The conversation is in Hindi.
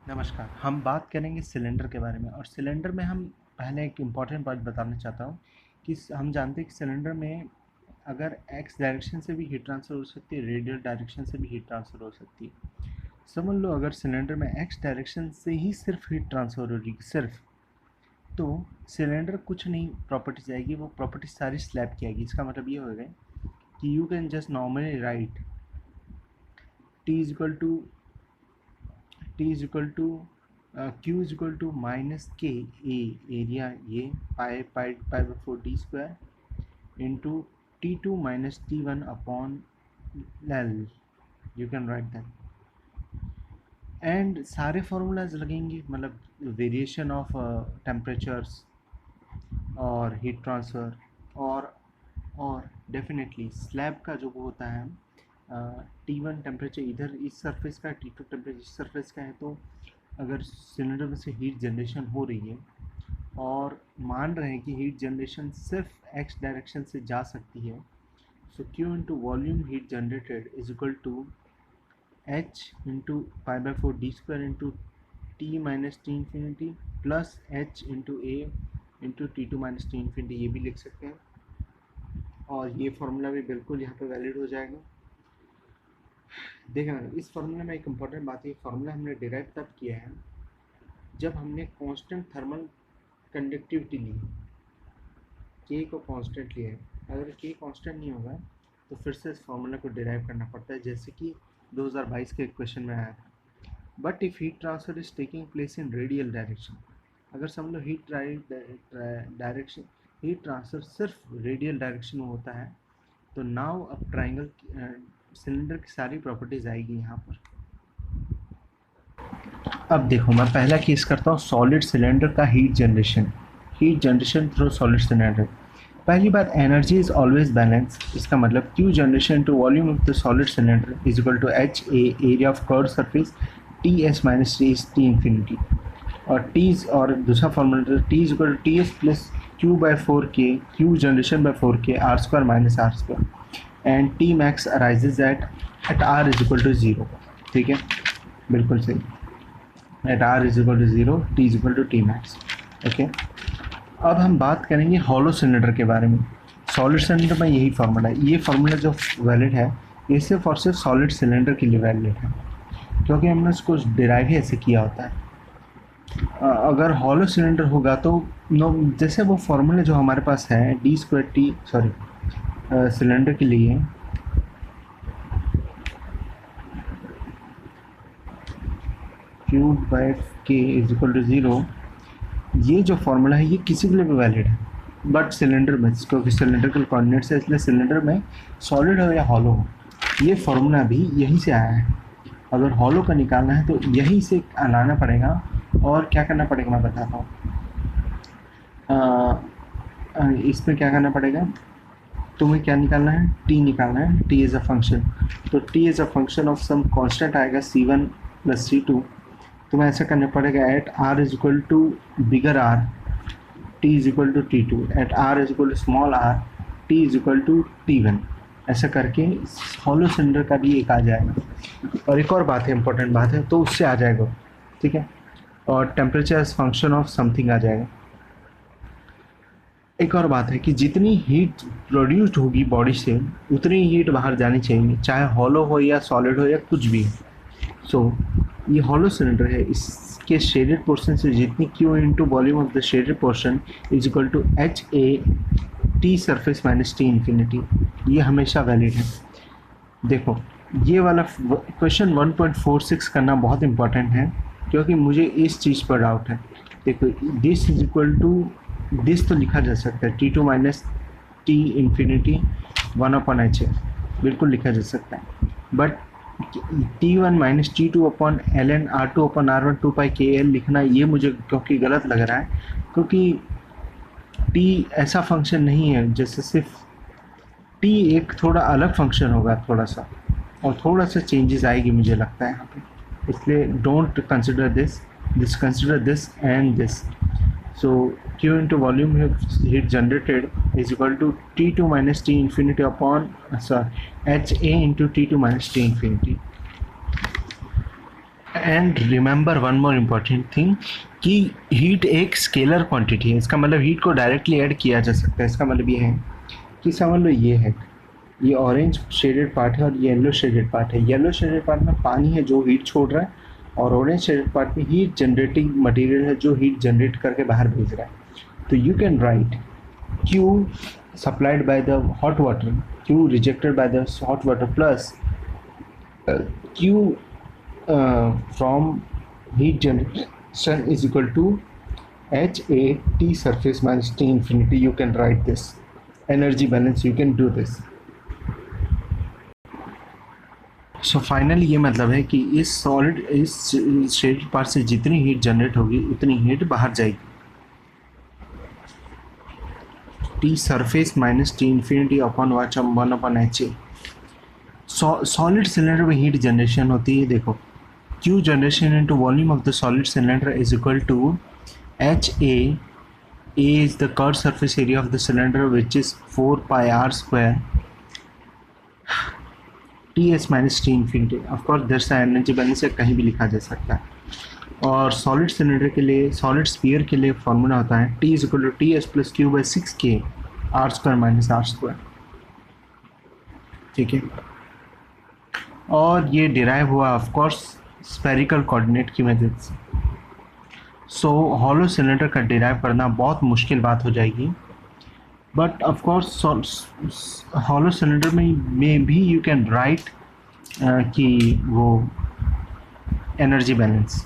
नमस्कार, हम बात करेंगे सिलेंडर के बारे में और सिलेंडर में हम पहले एक इम्पॉर्टेंट बात बताना चाहता हूँ कि हम जानते हैं कि सिलेंडर में अगर एक्स डायरेक्शन से भी हीट ट्रांसफ़र हो सकती है, रेडियल डायरेक्शन से भी हीट ट्रांसफ़र हो सकती है। समझ लो अगर सिलेंडर में एक्स डायरेक्शन से ही सिर्फ हीट ट्रांसफ़र हो रही है सिर्फ, तो सिलेंडर कुछ नहीं प्रॉपर्टीज आएगी, वो प्रॉपर्टीज सारी स्लैब की आएगी। इसका मतलब ये होगा कि you can just normally write T is equal to Q is equal to minus K A area ये pi by four T square into T2 minus T1 upon L. You can write that and सारे फार्मूलाज लगेंगे, मतलब वेरिएशन ऑफ टेम्परेचर्स और हीट ट्रांसफ़र और डेफिनेटली स्लैब का जो वो होता है T1 टेम्परेचर इधर इस सरफेस का, T2 टेम्परेचर इस सरफेस का है। तो अगर सिलेंडर में से हीट जनरेशन हो रही है और मान रहे हैं कि हीट जनरेशन सिर्फ एक्स डायरेक्शन से जा सकती है, so Q into volume heat generated is equal to H into pi by four D square into T minus T infinity plus H into A into T2 minus T infinity, ये भी लिख सकते हैं और ये फार्मूला भी बिल्कुल यहाँ पे वैलिड हो जाएगा। देखना, इस फार्मूला में एक इम्पॉर्टेंट बात है, फार्मूला हमने डिराइव तब किया है जब हमने कांस्टेंट थर्मल कंडक्टिविटी ली, के को कांस्टेंट लिया है। अगर के कांस्टेंट नहीं होगा तो फिर से इस फार्मूला को डिराइव करना पड़ता है, जैसे कि 2022 के क्वेश्चन में आया था। But if heat transfer is taking place in radial direction, अगर समझ लो हीट ट्रांसफर सिर्फ रेडियल डायरेक्शन में होता है, तो नाउ अब ट्राइंगल सिलेंडर की सारी प्रॉपर्टीज आएगी यहाँ पर। अब देखो, मैं पहला केस करता हूँ सॉलिड सिलेंडर का heat generation through solid cylinder. पहली बात, एनर्जी इज ऑलवेज बैलेंस। इसका मतलब Q generation to volume of the solid cylinder is equal to H A area of curve surface T S minus T is T infinity, और टी और दूसरा formula T is equal to T S plus Q by four K, Q generation by four K R square minus R square and T max arises at R is equal to zero. ठीक है, बिल्कुल सही। At R is equal to zero, T is equal to T max. Okay, अब हम बात करेंगे हॉलो सिलेंडर के बारे में। सॉलिड सिलेंडर में यही फार्मूला है, ये फार्मूला जो वैलिड है ये सिर्फ और सिर्फ सॉलिड सिलेंडर के लिए वैलिड है, क्योंकि हमने उसको डिराइव ही ऐसे किया होता है। अगर हॉलो सिलेंडर होगा तो नो, जैसे वो फार्मूला जो हमारे पास है डी स्क्वायर टी सिलेंडर के लिए क्यूब बाय के इज इक्वल टू ज़ीरो, ये जो फार्मूला है ये किसी के लिए भी वैलिड है, बट सिलेंडर में, क्योंकि सिलेंडर के कोऑर्डिनेट्स है, इसलिए सिलेंडर में सॉलिड हो या हॉलो हो, ये फार्मूला भी यहीं से आया है। अगर हॉलो का निकालना है तो यहीं से लाना पड़ेगा। और क्या करना पड़ेगा मैं बताता हूँ। इसमें क्या करना पड़ेगा, तुम्हें क्या निकालना है, टी निकालना है। टी इज़ अ फंक्शन, तो T is a function of some constant आएगा C1 प्लस C2। तुम्हें ऐसा करना पड़ेगा at R is equal to bigger R T is equal to T2, at R is equal to small R T is equal to T1। ऐसा करके हॉलो सिलेंडर का भी एक आ जाएगा। और एक और बात है, इंपॉर्टेंट बात है, तो उससे आ जाएगा। ठीक है, और temperature as function of something आ जाएगा। एक और बात है कि जितनी हीट प्रोड्यूस्ड होगी बॉडी से उतनी हीट बाहर जानी चाहिए, चाहे हॉलो हो या सॉलिड हो या कुछ भी। सो ये हॉलो सिलेंडर है, इसके शेडेड पोर्शन से जितनी Q into volume of the shaded portion is equal to H A T surface minus T infinity, ये हमेशा वैलिड है। देखो, ये वाला क्वेश्चन 1.46 करना बहुत इंपॉर्टेंट है, क्योंकि मुझे इस चीज़ पर डाउट है। देखो, this is equal to this तो लिखा जा सकता है T2 minus T infinity 1/h है, बिल्कुल लिखा जा सकता है। But T1 minus T2 upon ln R2 upon R1 2 pi KL लिखना, ये मुझे क्योंकि गलत लग रहा है, क्योंकि T ऐसा फंक्शन नहीं है जैसे सिर्फ T एक थोड़ा अलग फंक्शन होगा थोड़ा सा, और थोड़ा सा चेंजेस आएगी मुझे लगता है यहाँ पे, इसलिए don't consider this consider this and this. So Q into volume heat generated is equal to T2 minus T infinity upon HA into T2 minus T infinity। And remember one more important thing कि हीट एक स्केलर क्वांटिटी है। इसका मतलब हीट को डायरेक्टली ऐड किया जा सकता है। इसका मतलब ये है कि समझ लो ये है, ये ऑरेंज शेडेड पार्ट है और ये येलो शेडेड पार्ट है। येलो शेडेड पार्ट में पानी है जो हीट छोड़ रहा है, और ऑरेंज शेडेड पार्ट में हीट जनरेटिंग मटेरियल है जो हीट जनरेट करके बाहर भेज रहा है। तो you can right Q supplied by the hot water, Q rejected by the hot water, plus Q from heat generation is equal to HA T surface minus T infinity. You can write this energy balance. You can do this. So finally ये मतलब है कि इस शेडेड पार्ट से जितनी हीट जनरेट होगी उतनी हीट बाहर जाएगी। T surface minus T infinity upon watch 1/HA। Solid cylinder में हीट जनरेशन होती है, देखो Q generation into volume of the solid cylinder is equal to HA। A is the curved surface area of the cylinder, which is 4 pi r square Ts minus T infinity। Of course there's an energy balance, से कहीं भी लिखा जा सकता है। और सॉलिड सिलेंडर के लिए, सॉलिड स्फीयर के लिए फॉर्मूला होता है T is equal to Ts plus Q by 6K r square minus r square. ठीक है, और ये डिराइव हुआ ऑफ कोर्स स्फेरिकल कोऑर्डिनेट की मदद से। सो हॉलो सिलेंडर का डिराइव करना बहुत मुश्किल बात हो जाएगी, but of course hollow cylinder में भी यू कैन राइट कि वो एनर्जी बैलेंस